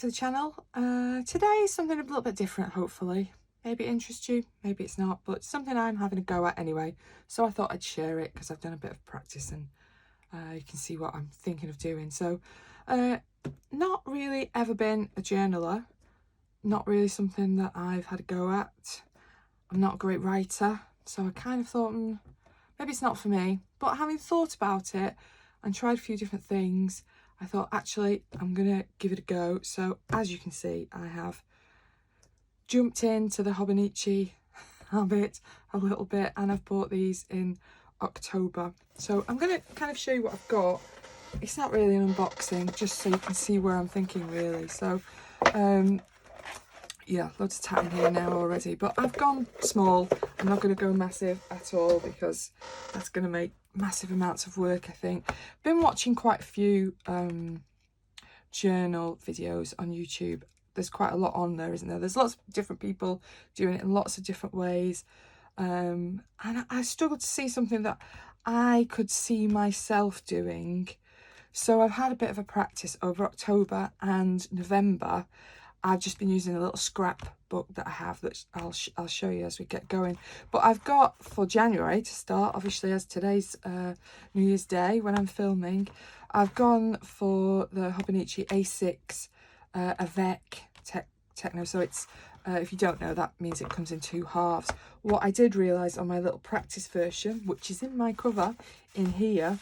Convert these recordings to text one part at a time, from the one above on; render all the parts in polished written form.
to the channel. Today is something a little bit different, hopefully. Maybe it interests you, maybe it's not, but something I'm having a go at anyway. So I thought I'd share it because I've done a bit of practice and you can see what I'm thinking of doing. So not really ever been a journaler, not really something that I've had a go at. I'm not a great writer, so I kind of thought maybe it's not for me. But having thought about it and tried a few different things, I thought actually I'm gonna give it a go. So as you can see, I have jumped into the Hobonichi habit a little bit, and I've bought these in October. So I'm gonna kind of show you what I've got. It's not really an unboxing, just so you can see where I'm thinking really. So yeah, loads of tat in here now already, but I've gone small. I'm not going to go massive at all because that's going to make massive amounts of work, I think. Been watching quite a few journal videos on YouTube. There's quite a lot on there, isn't there? There's lots of different people doing it in lots of different ways. And I struggled to see something that I could see myself doing. So I've had a bit of a practice over October and November. I've just been using a little scrap book that I have that I'll show you as we get going. But I've got for January to start, obviously, as today's New Year's Day when I'm filming, I've gone for the Hobonichi A6 Avec Techno. So it's, if you don't know, that means it comes in 2 halves. What I did realise on my little practice version, which is in my cover in here,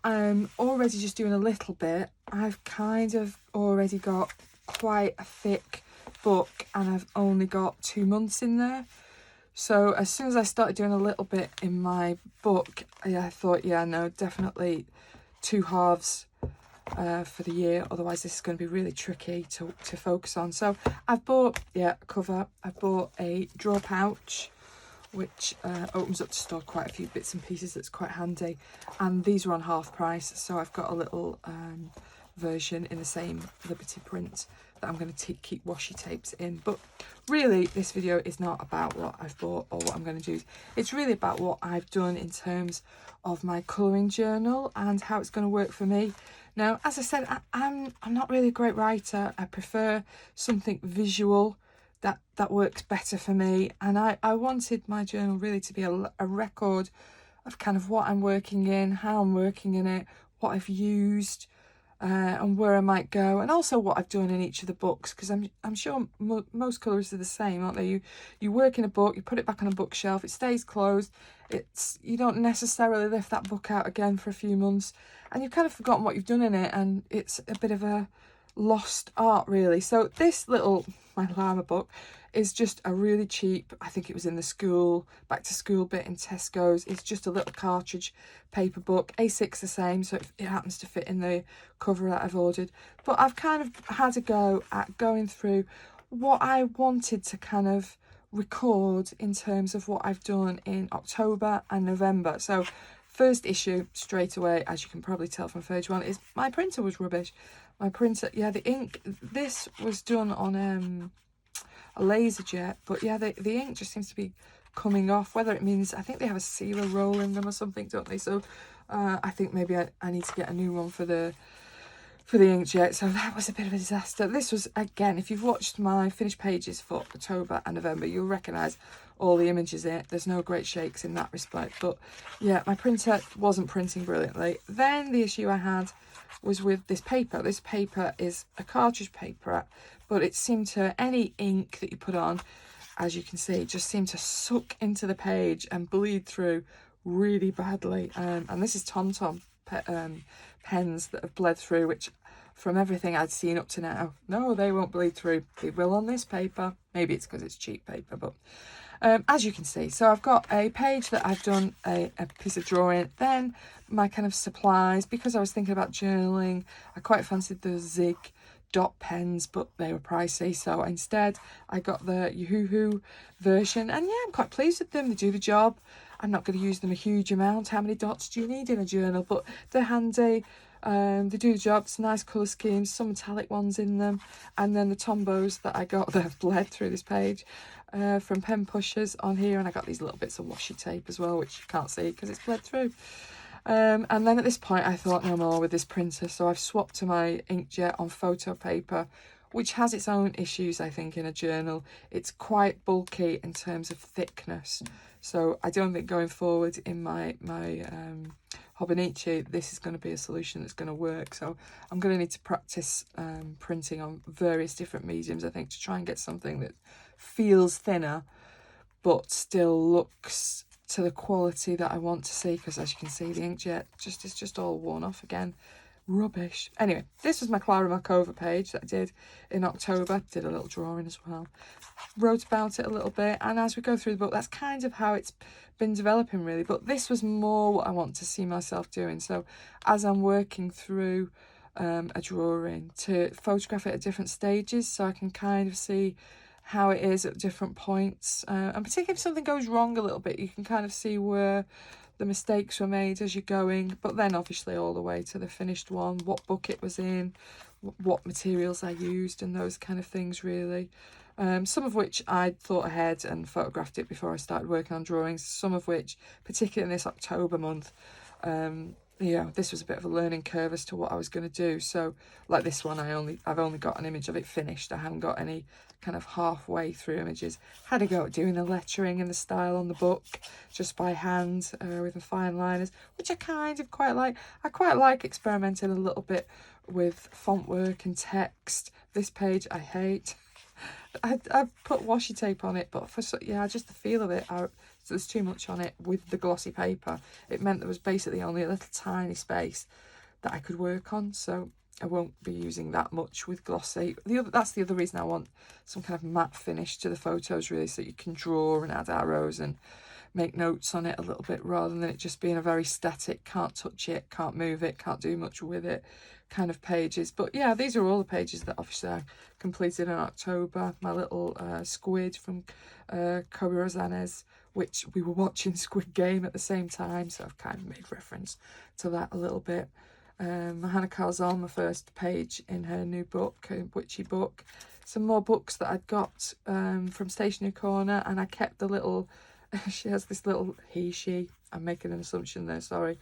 I'm already just doing a little bit. I've kind of already got quite a thick book and I've only got 2 months in there. So as soon as I started doing a little bit in my book, I thought, yeah, no, definitely 2 halves for the year, otherwise this is going to be really tricky to focus on. So I've bought, yeah, a cover. I bought a drawer pouch which opens up to store quite a few bits and pieces. That's quite handy, and these are on half price, so I've got a little version in the same Liberty print that I'm going to keep washi tapes in. But really this video is not about what I've bought or what I'm going to do. It's really about what I've done in terms of my colouring journal and how it's going to work for me. Now, as I said, I'm not really a great writer. I prefer something visual that works better for me, and I wanted my journal really to be a record of kind of what I'm working in, how I'm working in it, what I've used, and where I might go, and also what I've done in each of the books, because I'm sure most colourists are the same, aren't they? You work in a book, you put it back on a bookshelf, it stays closed, you don't necessarily lift that book out again for a few months, and you've kind of forgotten what you've done in it, and it's a bit of a lost art really. So this little, my llama book, is just a really cheap, I think it was in the back to school bit in Tesco's. It's just a little cartridge paper book, A6 the same, so it happens to fit in the cover that I've ordered. But I've kind of had a go at going through what I wanted to kind of record in terms of what I've done in October and November. So first issue straight away, as you can probably tell from page 1, is my printer was rubbish. My printer, yeah, the ink, this was done on a laser jet, but yeah, the ink just seems to be coming off. Whether it means, I think they have a sealer roll in them or something, don't they? So I think maybe I need to get a new one for the inkjet. So that was a bit of a disaster. This was, again, if you've watched my finished pages for October and November, you'll recognise all the images in it. There's no great shakes in that respect. But yeah, my printer wasn't printing brilliantly. Then the issue I had was with this paper. This paper is a cartridge paper, but it seemed to, any ink that you put on, as you can see, it just seemed to suck into the page and bleed through really badly. And this is TomTom pens that have bled through, which from everything I'd seen up to now, no, they won't bleed through. They will on this paper. Maybe it's because it's cheap paper, but as you can see, so I've got a page that I've done a piece of drawing, then my kind of supplies, because I was thinking about journaling. I quite fancied the Zig dot pens, but they were pricey, so instead I got the Yoo-hoo version, and yeah, I'm quite pleased with them. They do the job. I'm not going to use them a huge amount. How many dots do you need in a journal? But they're handy. They do the job. It's nice colour schemes, some metallic ones in them, and then the Tombos that I got that have bled through this page from Pen Pushers on here, and I got these little bits of washi tape as well, which you can't see because it's bled through. And then at this point I thought no more with this printer, so I've swapped to my inkjet on photo paper, which has its own issues, I think, in a journal. It's quite bulky in terms of thickness. So I don't think going forward in my Hobonichi, this is going to be a solution that's going to work. So I'm going to need to practice printing on various different mediums, I think, to try and get something that feels thinner, but still looks to the quality that I want to see, because as you can see, the inkjet is just all worn off again. Rubbish. Anyway, this was my Clara Markova page that I did in October. Did a little drawing as well. Wrote about it a little bit, and as we go through the book, that's kind of how it's been developing, really. But this was more what I want to see myself doing. So as I'm working through a drawing, to photograph it at different stages, so I can kind of see how it is at different points, and particularly if something goes wrong a little bit, you can kind of see where the mistakes were made as you're going, but then obviously all the way to the finished one, what book it was in, what materials I used, and those kind of things, really. Some of which I'd thought ahead and photographed it before I started working on drawings, some of which, particularly in this October month, this was a bit of a learning curve as to what I was going to do. So like this one, I've only got an image of it finished. I haven't got any kind of halfway through images. Had a go at doing the lettering and the style on the book just by hand with the fine liners, which I kind of quite like. I quite like experimenting a little bit with font work and text. This page I hate. I've put washi tape on it, but just the feel of it, there's too much on it with the glossy paper. It meant there was basically only a little tiny space that I could work on, so I won't be using that much with glossy. That's the other reason I want some kind of matte finish to the photos, really, so you can draw and add arrows and make notes on it a little bit, rather than it just being a very static, can't touch it, can't move it, can't do much with it kind of pages. But yeah, these are all the pages that obviously I completed in October. My little squid from Kobe Rosanes, which we were watching Squid Game at the same time, so I've kind of made reference to that a little bit. Hannah Calzon, my first page in her new book, witchy book. Some more books that I'd got from Stationery Corner, and I kept the little she has this little she, I'm making an assumption there, sorry.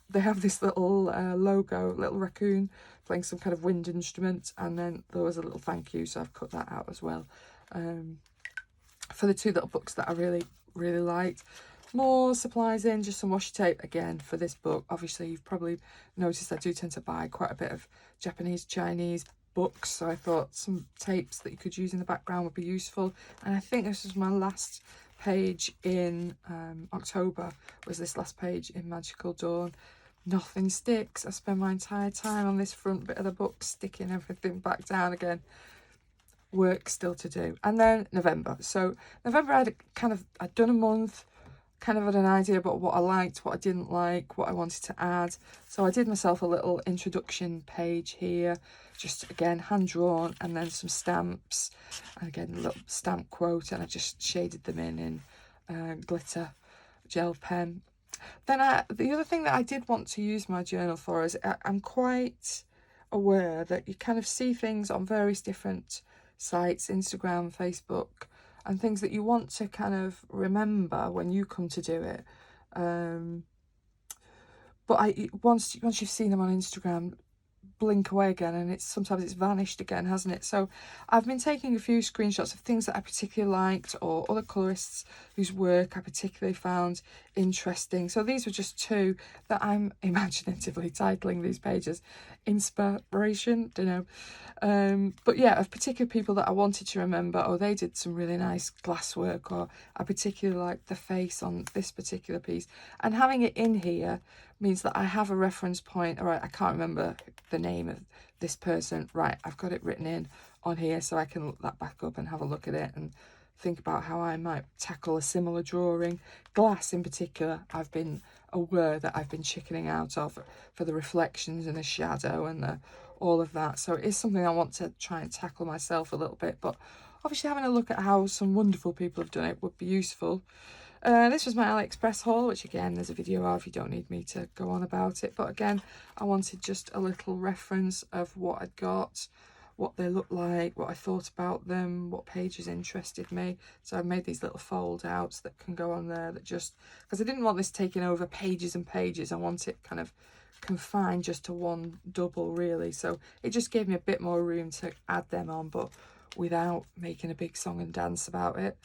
They have this little logo, little raccoon playing some kind of wind instrument, and then there was a little thank you, so I've cut that out as well. For the two little books that I really, really liked. More supplies in, just some washi tape again for this book. Obviously, you've probably noticed I do tend to buy quite a bit of Japanese, Chinese books, so I thought some tapes that you could use in the background would be useful. And I think this was my last page in October, was this last page in Magical Dawn. Nothing sticks. I spend my entire time on this front bit of the book sticking everything back down again. Work still to do. And then November. So November I'd done a month, kind of had an idea about what I liked, what I didn't like, what I wanted to add. So I did myself a little introduction page here, just again hand drawn, and then some stamps, and again a little stamp quote, and I just shaded them in glitter gel pen. Then the other thing that I did want to use my journal for is I'm quite aware that you kind of see things on various different sites, Instagram, Facebook, and things that you want to kind of remember when you come to do it. But once you've seen them on Instagram, blink away again, and sometimes it's vanished again, hasn't it? So I've been taking a few screenshots of things that I particularly liked, or other colorists whose work I particularly found interesting. So these were just two that I'm imaginatively titling these pages inspiration, don't know, but yeah, of particular people that I wanted to remember. Oh, they did some really nice glass work, or I particularly liked the face on this particular piece. And having it in here means that I have a reference point. All right, I can't remember the name of this person, right, I've got it written in on here, so I can look that back up and have a look at it and think about how I might tackle a similar drawing. Glass in particular, I've been aware that I've been chickening out of for the reflections and the shadow and all of that, so it is something I want to try and tackle myself a little bit, but obviously having a look at how some wonderful people have done it would be useful. This was my AliExpress haul, which again there's a video of, you don't need me to go on about it, but again I wanted just a little reference of what I'd got, what they look like, what I thought about them, what pages interested me. So I've made these little fold outs that can go on there, that just, because I didn't want this taking over pages and pages, I want it kind of confined just to one double really, so it just gave me a bit more room to add them on, but without making a big song and dance about it.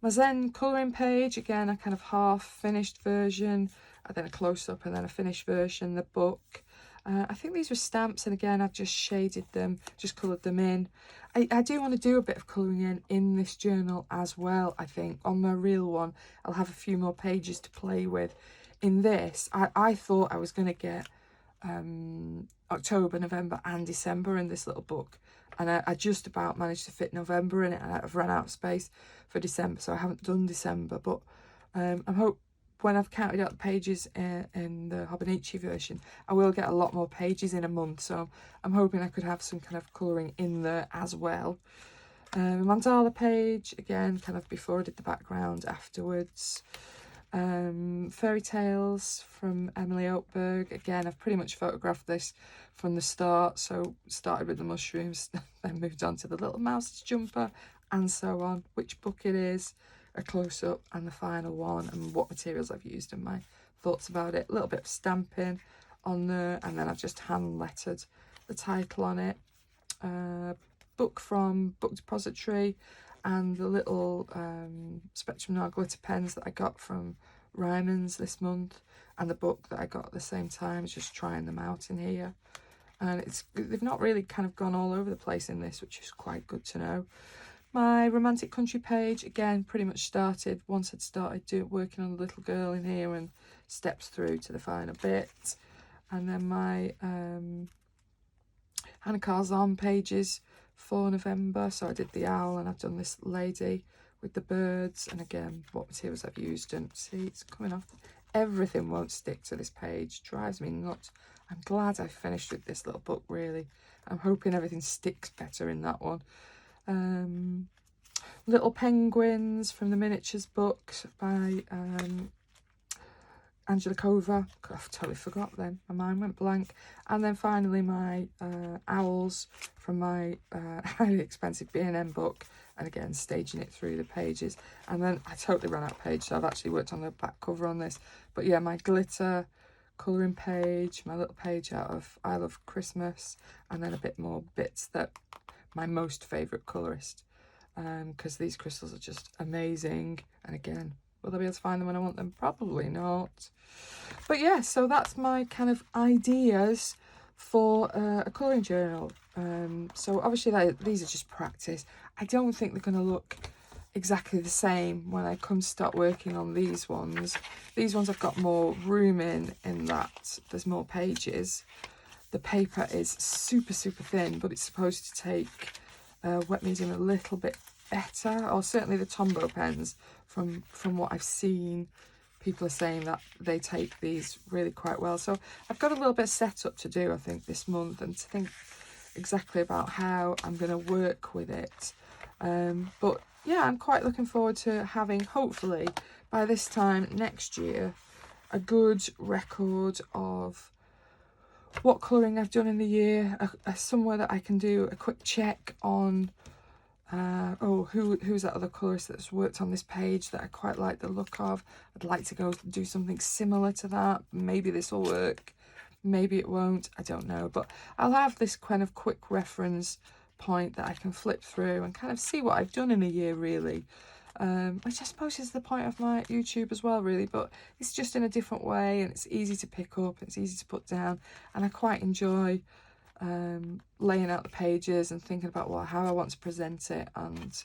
My Zen colouring page, again, a kind of half finished version, and then a close-up and then a finished version. The book, I think these were stamps, and again I've just shaded them, just coloured them in. I do want to do a bit of colouring in this journal as well. I think on my real one I'll have a few more pages to play with. In this, I thought I was going to get October, November and December in this little book, and I just about managed to fit November in it, and I've run out of space for December, so I haven't done December. But I hope when I've counted out the pages in the Hobonichi version, I will get a lot more pages in a month, so I'm hoping I could have some kind of colouring in there as well. Mandala page, again, kind of before I did the background, afterwards. Fairy Tales from Emily Oakberg. Again, I've pretty much photographed this from the start, so started with the mushrooms, then moved on to the little mouse's jumper, and so on, which book it is, a close-up, and the final one, and what materials I've used and my thoughts about it. A little bit of stamping on there, and then I've just hand-lettered the title on it. Book from Book Depository, and the little Spectrum Noir glitter pens that I got from Ryman's this month, and the book that I got at the same time, just trying them out in here. And they've not really kind of gone all over the place in this, which is quite good to know. My Romantic Country page, again, pretty much started once I'd started working on the little girl in here and steps through to the final bit. And then my Hannah Carzon pages for November, so I did the owl, and I've done this lady with the birds, and again what materials I've used, and see, it's coming off. Everything won't stick to this page, drives me nuts. I'm glad I finished with this little book, really. I'm hoping everything sticks better in that one. Little Penguins from the Miniatures book by Angela Kova. I've totally forgot then, my mind went blank. And then finally my owls from my highly expensive B&M book, and again staging it through the pages. And then I totally ran out of page, so I've actually worked on the back cover on this. But yeah, my glitter colouring page, my little page out of I Love Christmas, and then a bit more bits that my most favourite colourist, because these crystals are just amazing. And again, will I be able to find them when I want them? Probably not. But yeah, so that's my kind of ideas for a colouring journal. So obviously these are just practice. I don't think they're going to look exactly the same when I come to start working on these ones. These ones I've got more room in that there's more pages. The paper is super, super thin, but it's supposed to take wet medium a little bit better, or certainly the Tombow pens, from what I've seen, people are saying that they take these really quite well. So I've got a little bit of setup to do, I think, this month, and to think exactly about how I'm going to work with it. But yeah, I'm quite looking forward to having, hopefully by this time next year, a good record of what colouring I've done in the year, somewhere that I can do a quick check on who's that other colourist that's worked on this page that I quite like the look of. I'd like to go do something similar to that. Maybe this will work, maybe it won't, I don't know, but I'll have this kind of quick reference point that I can flip through and kind of see what I've done in a year, really, which I suppose is the point of my YouTube as well, really, but it's just in a different way, and it's easy to pick up, it's easy to put down, and I quite enjoy laying out the pages and thinking about how I want to present it, and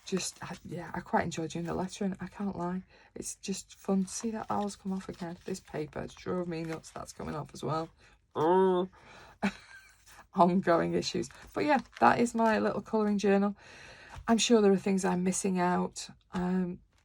just yeah, I quite enjoy doing the lettering, I can't lie. It's just fun to see that owls come off again. This paper drove me nuts, that's coming off as well. Ongoing issues. But yeah, that is my little colouring journal. I'm sure there are things I'm missing out.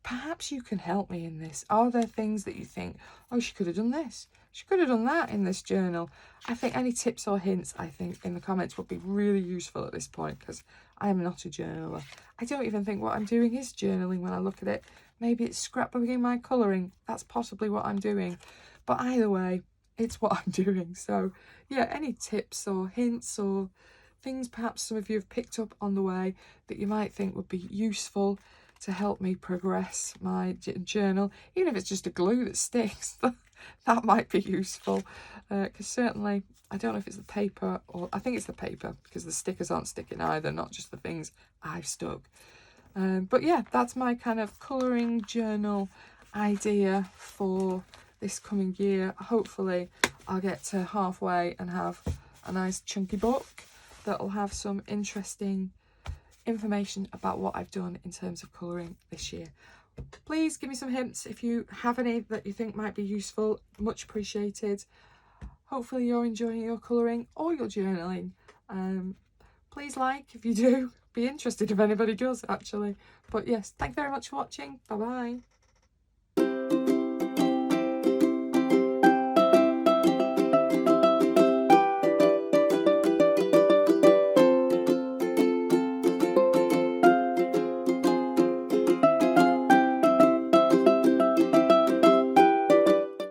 Perhaps you can help me in this. Are there things that you think, oh, she could have done this, she could have done that in this journal? I think any tips or hints, I think, in the comments would be really useful at this point, because I am not a journaler. I don't even think what I'm doing is journaling when I look at it. Maybe it's scrapbooking my colouring. That's possibly what I'm doing. But either way, it's what I'm doing. So yeah, any tips or hints or things perhaps some of you have picked up on the way that you might think would be useful to help me progress my journal, even if it's just a glue that sticks. that might be useful, because certainly I don't know if it's the paper, or I think it's the paper, because the stickers aren't sticking either, not just the things I've stuck. But yeah, that's my kind of colouring journal idea for this coming year. Hopefully I'll get to halfway and have a nice chunky book that'll have some interesting information about what I've done in terms of colouring this year. Please give me some hints if you have any that you think might be useful. Much appreciated. Hopefully you're enjoying your colouring or your journaling. Please like if you do. Be interested if anybody does, actually. But yes, thank you very much for watching. Bye bye.